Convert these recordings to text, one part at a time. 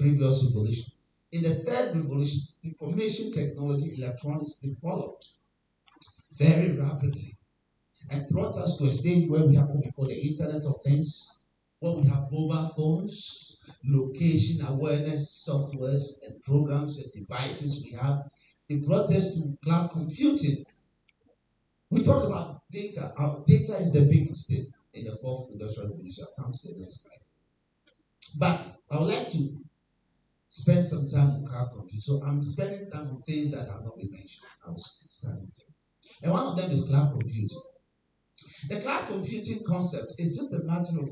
previous revolution. In the third revolution, information technology, electronics developed very rapidly and brought us to a stage where we have what we call the Internet of Things, where we have mobile phones, location awareness softwares and programs and devices we have. It brought us to cloud computing. We talk about data. Our data is the biggest thing in the fourth industrial revolution. I'll come to the next slide. But I would like to spend some time on cloud computing. So I'm spending time on things that have not been mentioned. I was starting to. And one of them is cloud computing. The cloud computing concept is just a matter of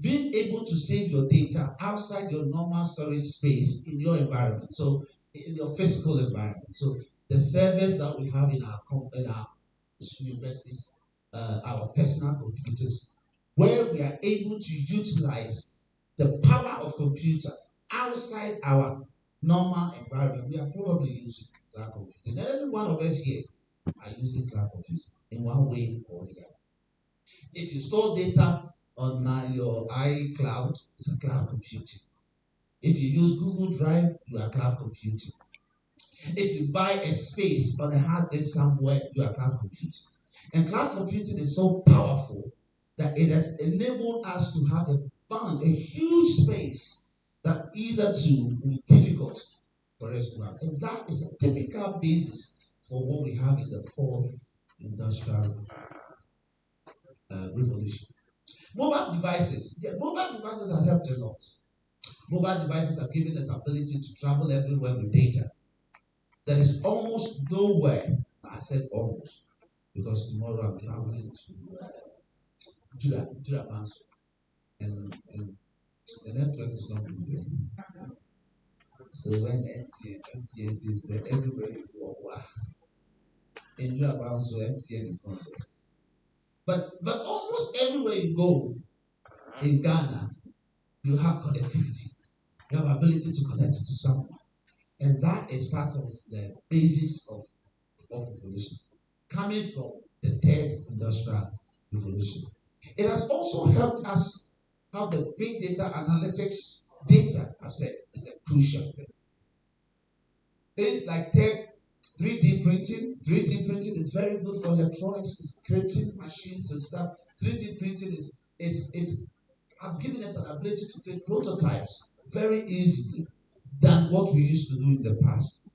being able to save your data outside your normal storage space in your environment. So in your physical environment. So the servers that we have in our universities, our personal computers, where we are able to utilize the power of computer outside our normal environment. We are probably using cloud computing. And every one of us here are using cloud computing in one way or the other. If you store data on your iCloud, it's a cloud computing. If you use Google Drive, you are cloud computing. If you buy a space on a hard disk somewhere, you are cloud computing. And cloud computing is so powerful that it has enabled us to have a huge space that eitherto will be difficult for us to have. And that is a typical basis for what we have in the fourth industrial revolution. Mobile devices. Yeah, mobile devices have helped a lot. Mobile devices have given us ability to travel everywhere with data. There is almost nowhere, I said almost, because tomorrow I'm traveling to Jurabansu, and the network is not good there. So when MTN says that everywhere you go, wow, in Jurabansu, MTN is not there. But almost everywhere you go in Ghana, you have connectivity. You have ability to connect to someone. And that is part of the basis of revolution, coming from the third industrial revolution. It has also helped us have the big data analytics data, I've said, is a crucial thing. Things like 3D printing. 3D printing is very good for electronics, it's creating machines and stuff. 3D printing have given us an ability to create prototypes very easily than what we used to do in the past.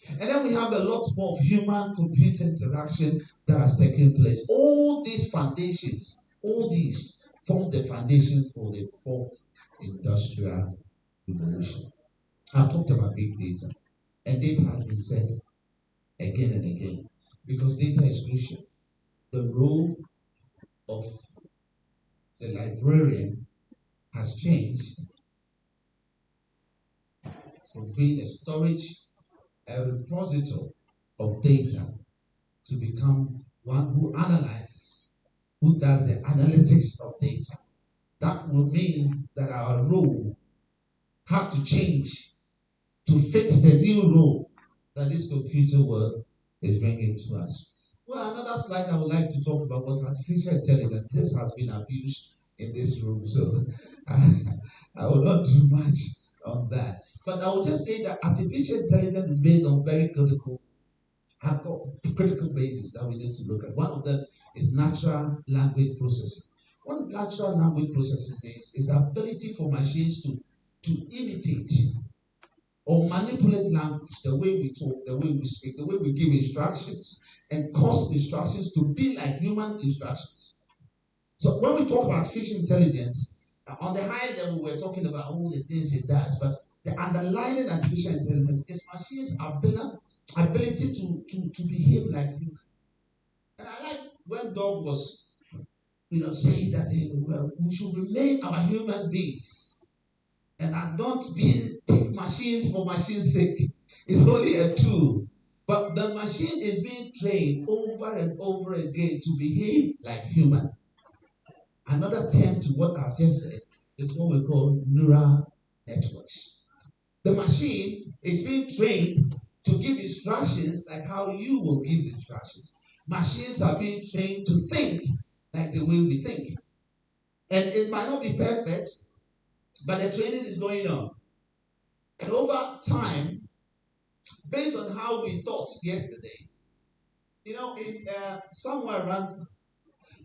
And then we have a lot more of human-computer interaction that has taken place. All these foundations, all these form the foundation for the fourth industrial revolution. I've talked about big data, and data has been said again and again because data is crucial. The role of the librarian has changed from being a storage, a repository of data, to become one who analyzes, who does the analytics of data. That will mean that our role have to change to fit the new role that this computer world is bringing to us. Well, another slide I would like to talk about was artificial intelligence. This has been abused in this room, so I will not do much on that. But I will just say that artificial intelligence is based on very critical basis that we need to look at. One of them is natural language processing. What natural language processing means is the ability for machines to imitate or manipulate language, the way we talk, the way we speak, the way we give instructions, and cause instructions to be like human instructions. So when we talk about artificial intelligence, on the high level, we're talking about all the things it does, but the underlying artificial intelligence is machines' ability to behave like human. And I like when Doug was, saying that we should remain our human beings and not take machines for machine's sake. It's only a tool. But the machine is being trained over and over again to behave like human. Another term to what I've just said is what we call neural networks. The machine is being trained to give instructions like how you will give instructions. Machines are being trained to think like the way we think. And it might not be perfect, but the training is going on. time based on how we thought yesterday. In somewhere around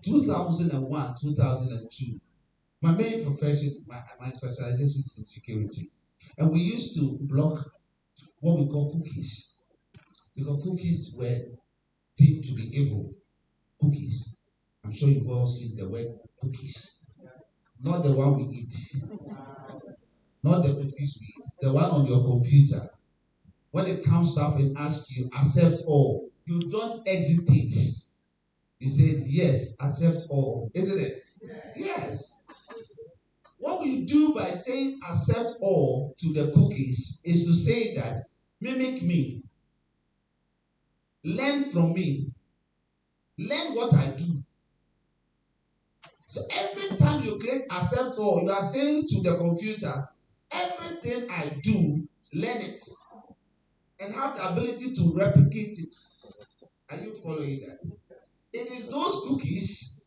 2001, 2002, my main profession, my specialization is in security. And we used to block what we call cookies. Because cookies were deemed to be evil. Cookies. I'm sure you've all seen the word cookies. Not the one we eat. Not the cookies we eat. The one on your computer. When it comes up and asks you, accept all, you don't exit it. You say, yes, accept all. Isn't it? Yes. What we do by saying accept all to the cookies is to say that mimic me, learn from me, learn what I do. So every time you click accept all, you are saying to the computer, everything I do, learn it and have the ability to replicate it. Are you following that? It is those cookies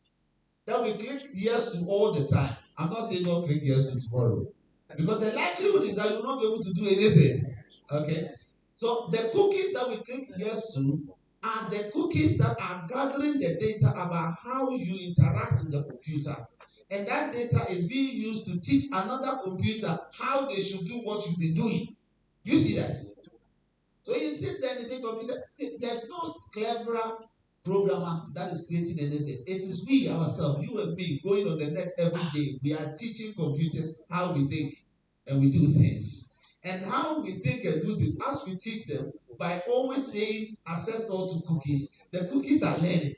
that we click yes to all the time. I'm not saying don't click yes to tomorrow. Because the likelihood is that you'll not be able to do anything. Okay? So the cookies that we click yes to are the cookies that are gathering the data about how you interact with the computer. And that data is being used to teach another computer how they should do what you've been doing. Do you see that? So you sit there and you think computer, there's no cleverer programmer that is creating anything. It is we ourselves, you and me, going on the net every day. We are teaching computers how we think and we do things. And how we think and do this, as we teach them, by always saying accept all to cookies, the cookies are learning.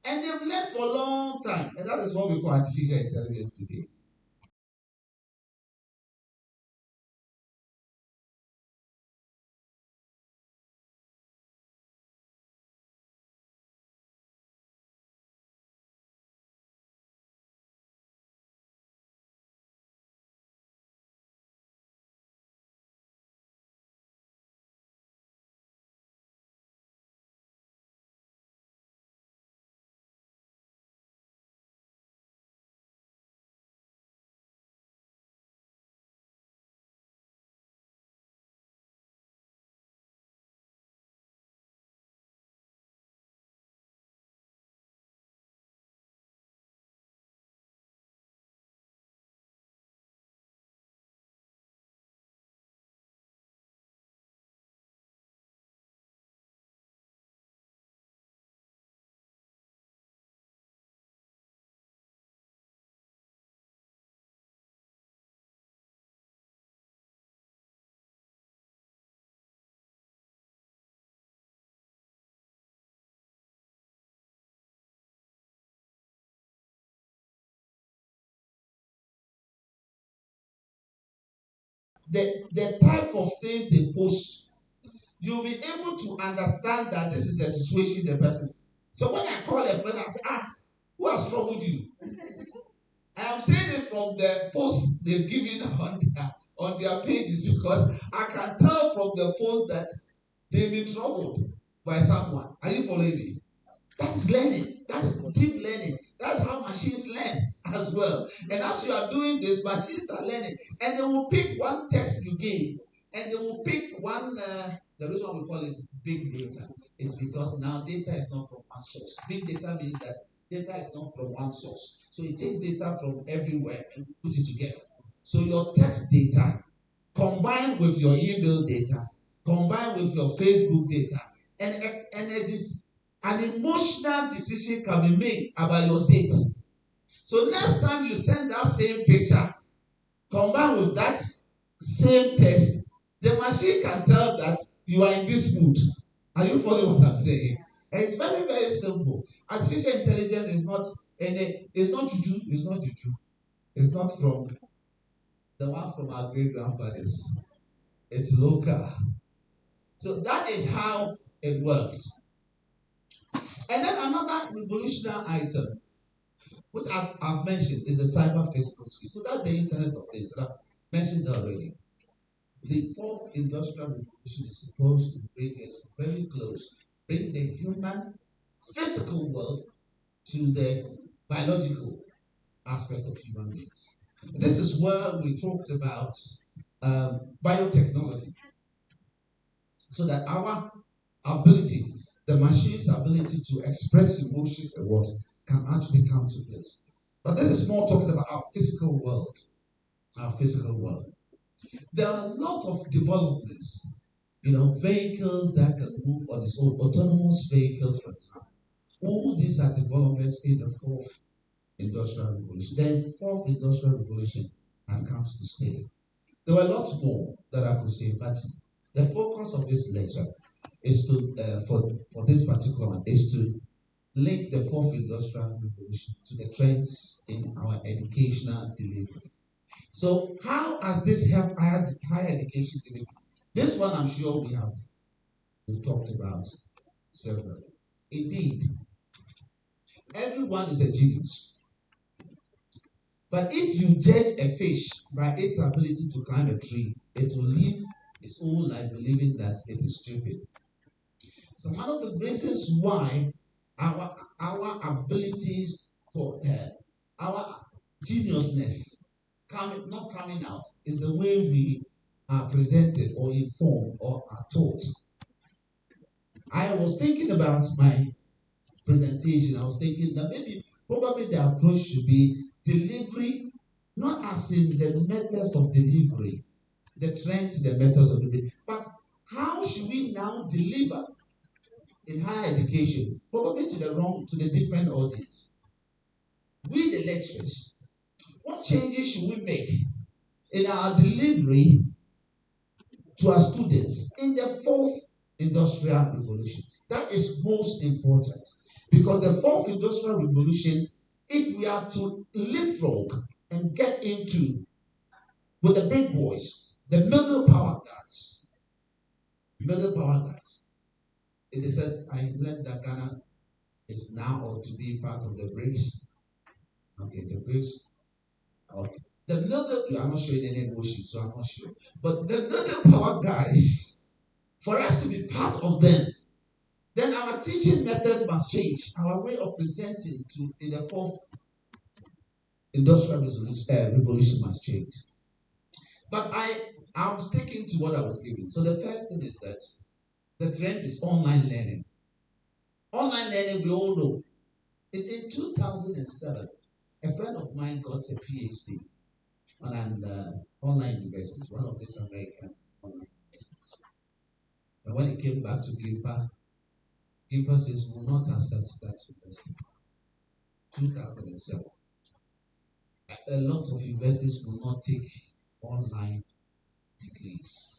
And they've learned for a long time. And that is what we call artificial intelligence today. The type of things they post, you'll be able to understand that this is the situation the person. So when I call a friend, I say, who has troubled you? I am saying it from the post they've given on their pages because I can tell from the post that they've been troubled by someone. Are you following me? That is learning. That is deep learning. That's how machines learn as well. And as you are doing this, machines are learning. And they will pick one text you gave, and they will pick one. The reason why we call it big data is because now data is not from one source. Big data means that data is not from one source. So it takes data from everywhere and put it together. So your text data combined with your email data, combined with your Facebook data, and it is an emotional decision can be made about your state. So next time you send that same picture, combined with that same text, the machine can tell that you are in this mood. Are you following what I'm saying? And it's very, very simple. Artificial intelligence is not it's not juju, it's not juju. It's not from the one from our great grandfathers. It's local. So that is how it works. And then another revolutionary item, which I've mentioned, is the cyber physical suite. So that's the Internet of Things that I've mentioned already. The fourth industrial revolution is supposed to bring us very close, bring the human physical world to the biological aspect of human beings. This is where we talked about biotechnology, so that our ability, the machine's ability to express emotions and what can actually come to place. But this is more talking about our physical world. Our physical world. There are a lot of developments, vehicles that can move on its own, autonomous vehicles, for example. All these are developments in the fourth industrial revolution. The fourth industrial revolution had come to stay. There were lots more that I could say, but the focus of this lecture is to, for this particular one, is to link the fourth industrial revolution to the trends in our educational delivery. So, how has this helped higher education delivery? This one, I'm sure we've talked about several. Indeed, everyone is a genius. But if you judge a fish by its ability to climb a tree, it will live its own life believing that it is stupid. So one of the reasons why our abilities for our geniusness not coming out is the way we are presented or informed or are taught. I was thinking about my presentation. I was thinking that probably the approach should be delivery, not as in the methods of delivery, the trends in the methods of delivery, but how should we now deliver in higher education, probably to the different audience. We, the lecturers, what changes should we make in our delivery to our students in the fourth industrial revolution? That is most important, because the fourth industrial revolution, if we are to leapfrog and get into with the big boys, the middle power guys, it is said, I learned that Ghana is now or to be part of the BRICS. Okay, the BRICS. Okay. The middle, I'm not showing any emotion, so I'm not sure. But the middle power guys, for us to be part of them, then our teaching methods must change. Our way of presenting in the fourth industrial revolution must change. But I'm sticking to what I was giving. So the first thing is that the trend is online learning. Online learning, we all know. In 2007, a friend of mine got a PhD on an online university, one of these American online universities. And when he came back to GIMPA says, we will not accept that university. 2007. A lot of universities will not take online degrees.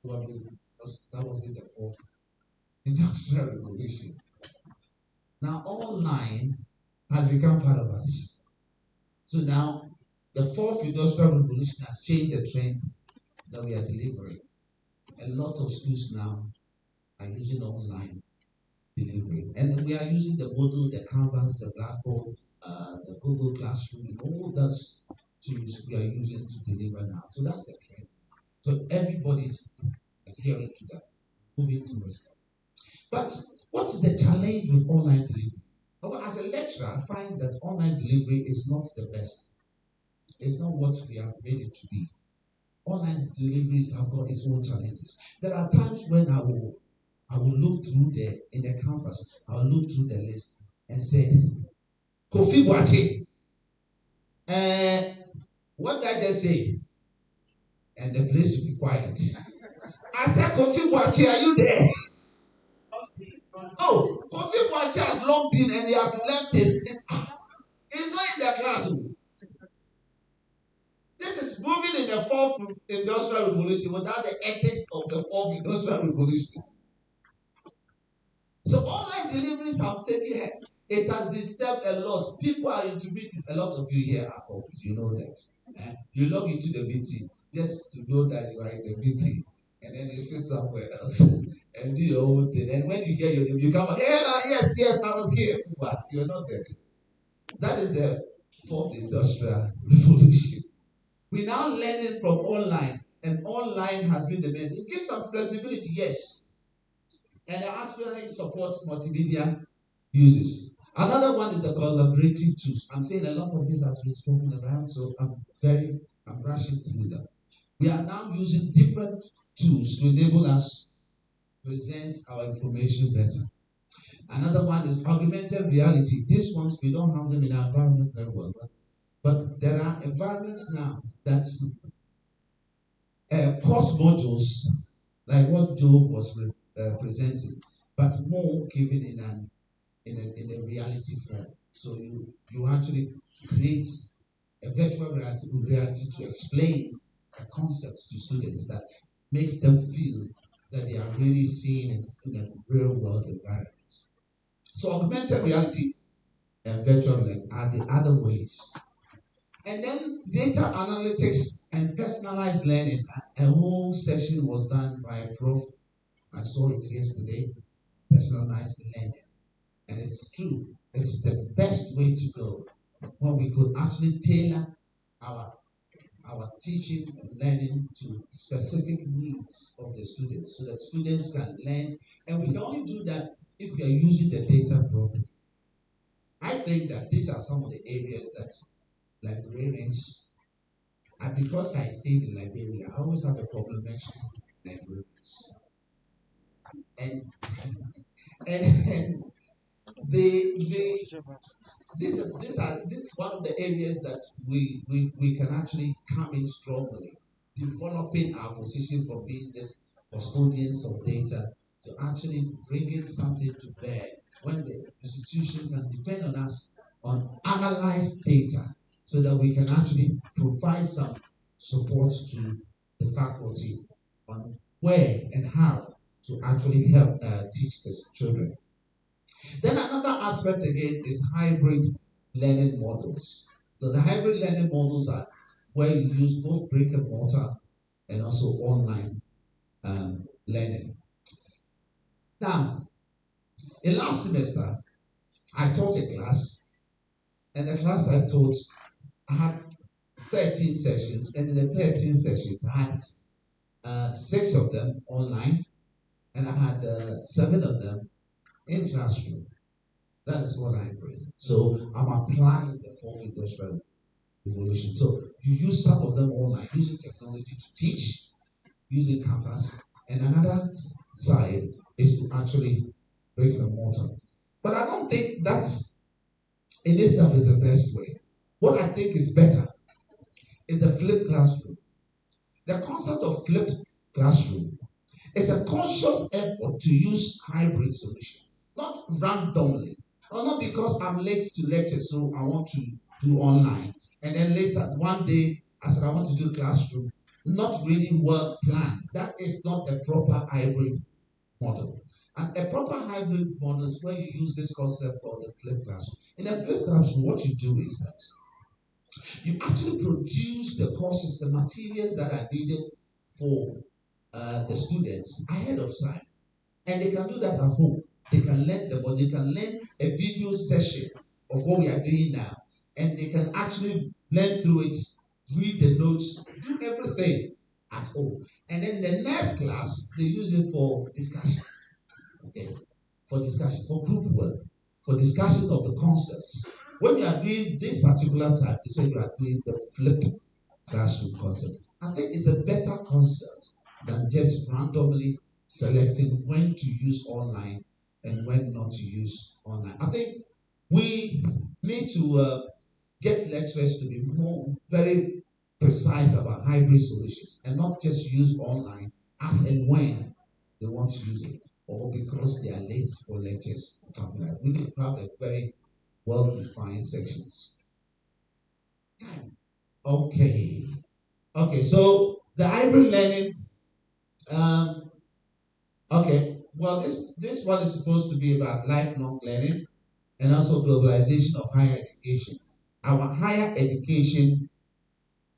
Probably because that was in the fourth industrial revolution. Now online has become part of us. So now the fourth industrial revolution has changed the trend that we are delivering. A lot of schools now are using online delivery. And we are using the Moodle, the Canvas, the Blackboard, the Google Classroom, and all those tools we are using to deliver now. So that's the trend. So everybody's adhering to that, moving towards that. But what's the challenge with online delivery? Well, as a lecturer, I find that online delivery is not the best. It's not what we have made it to be. Online deliveries have got its own challenges. There are times when I will look through in the canvas, I will look through the list and say, Kofi Boate, what did I just say? And the place will be quiet. I said, Kofi Boate, are you there? Oh, Kofi Boate has logged in and he has left his. He's not in the classroom. This is moving in the fourth industrial revolution without the ethics of the fourth industrial revolution. So online deliveries have taken head. It has disturbed a lot. People are into meetings. A lot of you here are office. You know that. You log into the meeting just to know that you are in the meeting. And then you sit somewhere else and do your own thing. And when you hear your name, you come back, hey, yes, I was here. But you're not there. That is the fourth industrial revolution. We now learn it from online. And online has been the main. It gives some flexibility, yes. And the aspirant supports multimedia uses. Another one is the collaborative tools. I'm saying a lot of this has been spoken about, so I'm very I'm rushing through them. We are now using different tools to enable us present our information better. Another one is augmented reality. These ones, we don't have them in our environment very well. But there are environments now that course modules, like what Joe was presenting, but more given in a reality form. So you actually create a virtual reality to explain a concept to students that makes them feel that they are really seeing it in a real world environment. So augmented reality and virtual reality are the other ways. And then data analytics and personalized learning. A whole session was done by a prof. I saw it yesterday. Personalized learning. And it's true. It's the best way to go when we could actually tailor our our teaching and learning to specific needs of the students so that students can learn. And we can only do that if we are using the data properly. I think that these are some of the areas that librarians, and because I stayed in Liberia, I always have a problem mentioning librarians. And and they this is one of the areas that we can actually come in strongly, developing our position from being just custodians of data to actually bringing something to bear when the institution can depend on us on analyzed data so that we can actually provide some support to the faculty on where and how to actually help teach the children. Then another aspect again is hybrid learning models. So the hybrid learning models are where you use both brick and mortar and also online learning. Now, in last semester, I taught a class, and the class I taught had 13 sessions, and in the 13 sessions, I had 6 of them online, and I had 7 of them in classroom. That is what I bring. So I'm applying the fourth industrial revolution. So you use some of them online, using technology to teach, using Canvas, and another side is to actually break the mortar. But I don't think that's in itself is the best way. What I think is better is the flipped classroom. The concept of flipped classroom is a conscious effort to use hybrid solution, not randomly, or not because I'm late to lecture, so I want to do online. And then later, one day, I said I want to do classroom. Not really well planned. That is not a proper hybrid model. And a proper hybrid model is where you use this concept called the flipped classroom. In a flipped classroom, what you do is that you actually produce the courses, the materials that are needed for the students ahead of time. And they can do that at home. They can learn them, or they can learn a video session of what we are doing now. And they can actually learn through it, read the notes, do everything at home. And then the next class, they use it for discussion. Okay, for discussion, for group work, for discussion of the concepts. When you are doing this particular type, you say you are doing the flipped classroom concept. I think it's a better concept than just randomly selecting when to use online and when not to use online. I think we need to get lecturers to be more very precise about hybrid solutions and not just use online as and when they want to use it or because they are late for lectures. We need to have a very well-defined sections. Okay. Okay, so the hybrid learning, um, okay, well, this one is supposed to be about lifelong learning and also globalization of higher education. Our higher education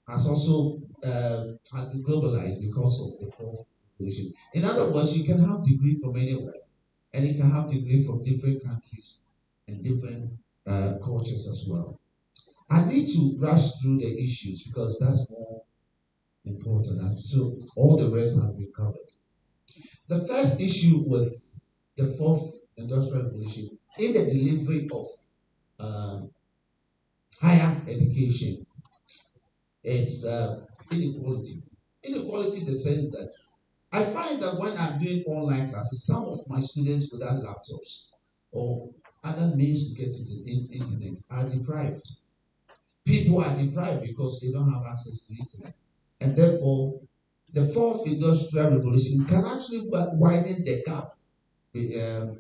has also has been globalized because of the fourth revolution. In other words, you can have degree from anywhere, and you can have degree from different countries and different cultures as well. I need to rush through the issues because that's more important. And so all the rest has been covered. The first issue with the fourth industrial revolution in the delivery of um, higher education It's inequality. Inequality in the sense that I find that when I'm doing online classes, some of my students without laptops or other means to get to the internet are deprived. People are deprived because they don't have access to internet. And therefore, the fourth industrial revolution can actually widen the gap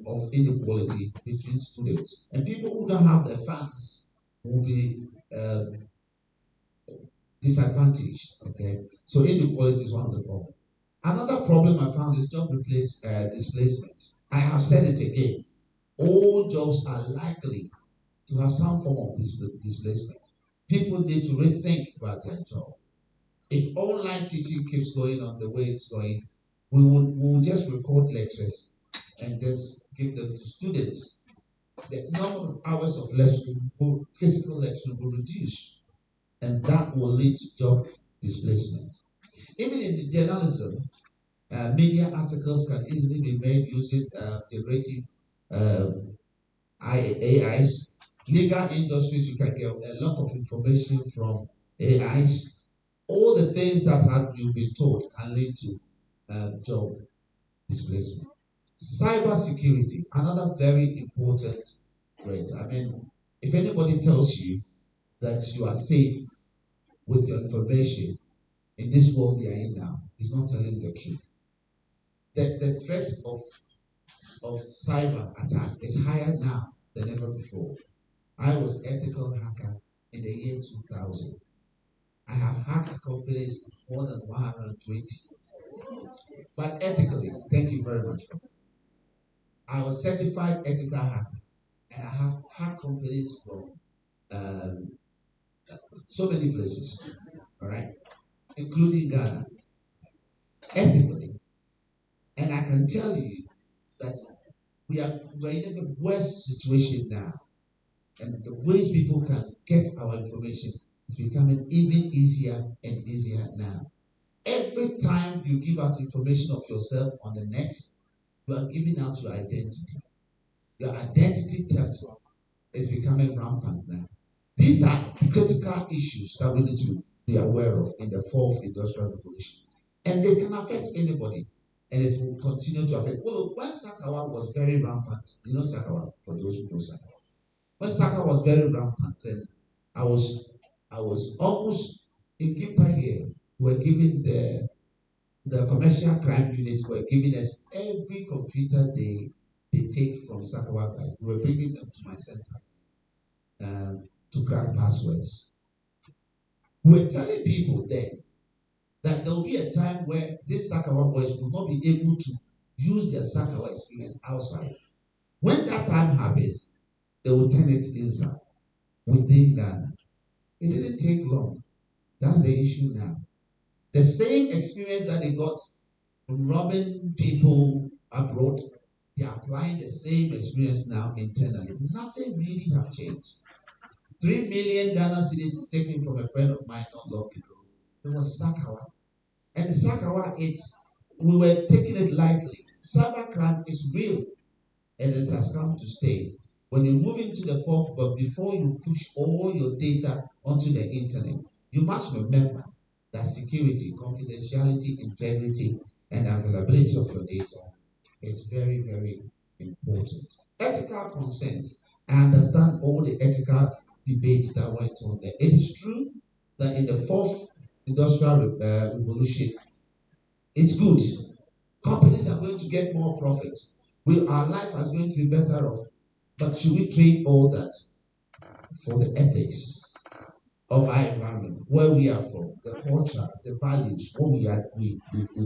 of inequality between students. And people who don't have the funds will be disadvantaged. Okay, so inequality is one of the problems. Another problem I found is displacement. I have said it again. All jobs are likely to have some form of displacement. People need to rethink about their job. If online teaching keeps going on the way it's going, we will just record lectures and just give them to students. The number of hours of lecturing, physical lecturing will reduce, and that will lead to job displacement. Even in the journalism, media articles can easily be made using generative um, AIs. Legal industries, you can get a lot of information from AIs. All the things that you've been told can lead to job displacement. Cyber security, another very important threat. I mean, if anybody tells you that you are safe with your information in this world we are in now, he's not telling the truth. The threat of cyber attack is higher now than ever before. I was ethical hacker in the year 2000. I have hacked companies more than 120. But ethically, thank you very much. I was certified ethical hacker, and I have hacked companies from um, so many places, all right, including Ghana, ethically. And I can tell you that we're in a worse situation now, and the ways people can get our information is becoming even easier and easier now. Every time you give out information of yourself on the net, you are giving out your identity. Your identity theft is becoming rampant now. These are critical issues that we need to be aware of in the fourth industrial revolution. And they can affect anybody, and it will continue to affect. Well, when Sakawa was very rampant, you know Sakawa, for those who know Sakawa. When Sakawa was very rampant, and I was I was almost in GIMPA here, we were giving the commercial crime unit were giving us every computer they take from Sakawa guys. They were bringing them to my center to crack passwords. We were telling people then that there will be a time where these Sakawa boys will not be able to use their Sakawa experience outside. When that time happens, they will turn it inside within Ghana. It didn't take long. That's the issue now. The same experience that they got robbing people abroad, they are applying the same experience now internally. Nothing really have changed. 3 million Ghana cedis is taken from a friend of mine not long ago. It was Sakawa. And the Sakawa, we were taking it lightly. Cybercrime is real and it has come to stay. When you move into the fourth, but before you push all your data onto the internet, you must remember that security, confidentiality, integrity, and availability of your data is very, very important. Ethical consent. I understand all the ethical debates that went on there. It is true that in the fourth industrial revolution, it's good. Companies are going to get more profits. Our life is going to be better off. But should we trade all that for the ethics of our environment, where we are from, the culture, the values, what we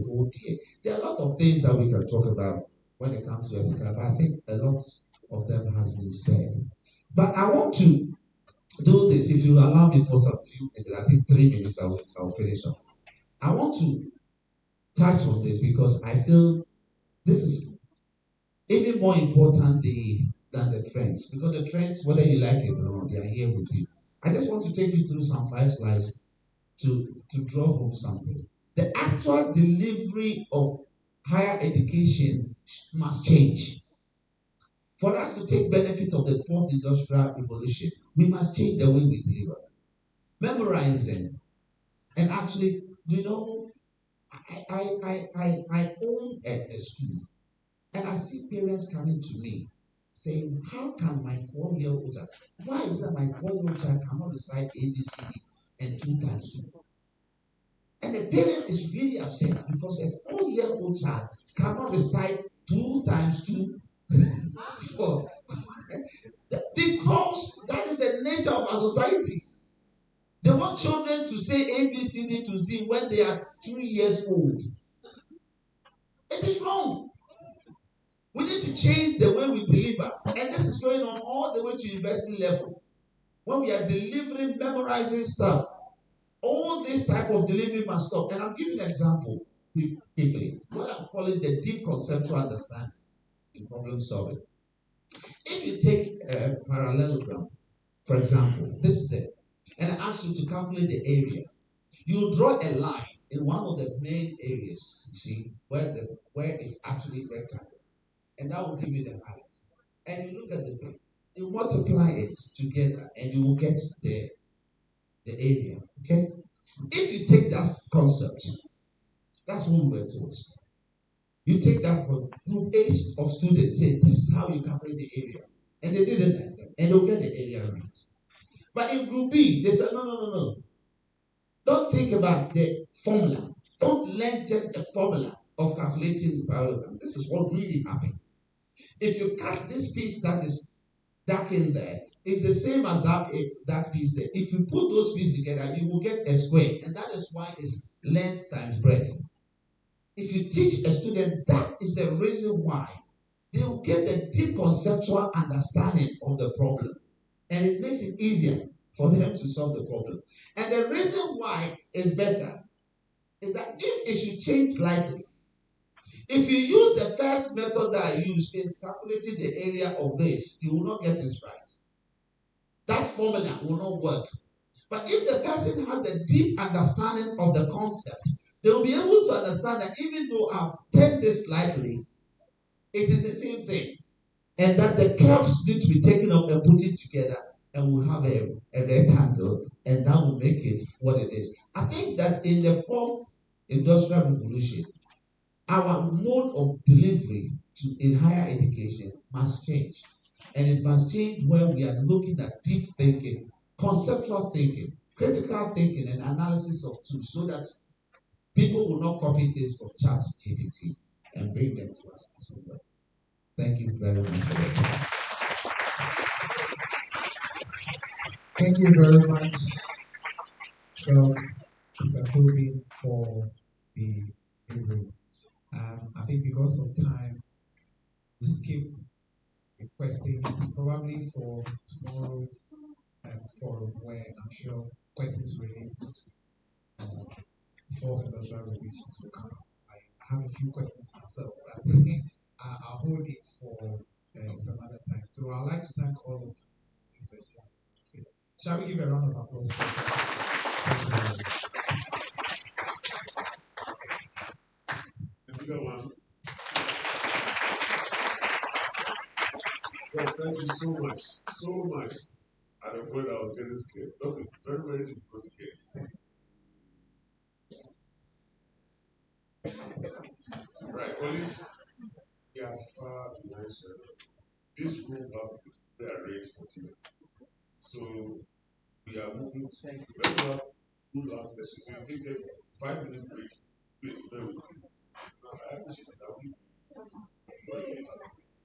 hold dear? There are a lot of things that we can talk about when it comes to ethical, but I think a lot of them has been said. But I want to do this, if you allow me for some few minutes, I think 3 minutes, I'll finish up. I want to touch on this because I feel this is even more important than the trends, because the trends, whether you like it or not, they are here with you. I just want to take you through some 5 slides to draw home something. The actual delivery of higher education must change. For us to take benefit of the fourth industrial revolution, we must change the way we deliver. Memorizing, And actually, I own a school, and I see parents coming to me saying, how can my 4-year-old child, why is it that my 4-year-old child cannot recite ABCD and 2 times 2? And the parent is really upset because a 4-year-old child cannot recite 2 times 2 for, because that is the nature of our society. They want children to say ABCD to Z when they are 2 years old. It is wrong. We need to change the way we deliver. And this is going on all the way to university level. When we are delivering, memorizing stuff, all this type of delivery must stop. And I'll give you an example quickly. What I'm calling the deep conceptual understanding in problem solving. If you take a parallelogram, for example, this is it, and I ask you to calculate the area, you draw a line in one of the main areas, you see, where it's actually rectangle, and that will give you the height. And you look at the bit, you multiply it together, and you will get the area. Okay? If you take that concept, that's what we were taught. You take that for group A of students, say this is how you calculate the area. And they did it like that, and they'll get the area right. But in group B, they said, no, no, no, no. Don't think about the formula. Don't learn just a formula of calculating the parallelogram. This is what really happened. If you cut this piece that is dark in there, it's the same as that piece there. If you put those pieces together, you will get a square. And that is why it's length times breadth. If you teach a student, that is the reason why they will get the deep conceptual understanding of the problem. And it makes it easier for them to solve the problem. And the reason why it's better is that if it should change slightly, if you use the first method that I used in calculating the area of this, you will not get it right. That formula will not work. But if the person has the deep understanding of the concept, they will be able to understand that even though I've turned this slightly, it is the same thing. And that the curves need to be taken up and put it together, and we'll have a rectangle, and that will make it what it is. I think that in the fourth industrial revolution, our mode of delivery in higher education must change. And it must change when we are looking at deep thinking, conceptual thinking, critical thinking, and analysis of tools, so that people will not copy things from ChatGPT and bring them to us. Thank you very much for your time. Thank you very much, Prof. Katobi, for the review. I think because of time, we skip the questions probably for tomorrow's forum, where I'm sure questions related to fourth industrial revolutions will come. I have a few questions myself, but I'll hold it for some other time. So I'd like to thank all of you for this session. Shall we give a round of applause? The one. Yeah, thank you so much. So much. At the point I was getting scared. Okay, very, very difficult to get. Right, colleagues, we have mentioned this room has to be arranged for today. So we are moving to the regular full hour session. So you take a 5 minute break. Please bear with me. I appreciate that.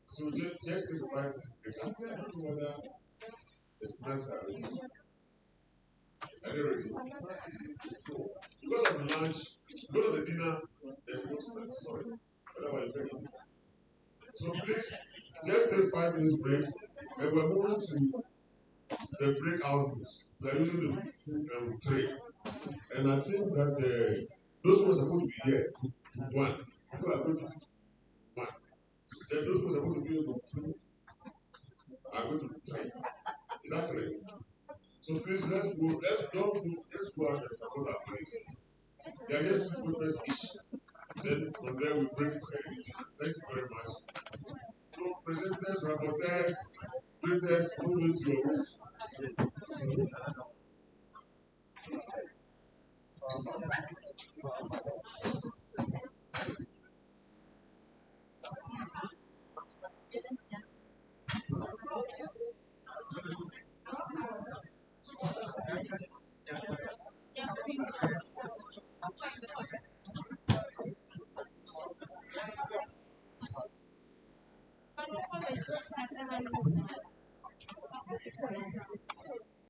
So just take a 5 minute break. I don't know whether the snacks are ready. Are they ready? Because of the lunch, because of the dinner, there's no snacks. Sorry. Otherwise, you can eat. So please, just take 5 minutes break, and we're moving to the breakout rooms. We're using the three. And I think that those who are supposed to be here, group one, who are going to one. Then those who are supposed to be in group two are going to group three. Is that correct? So please, let's go out and support our place. They are just 2 papers each. Then from there we break the credit. Thank you very much. So presenters, rapporteurs, printers, move into your rooms.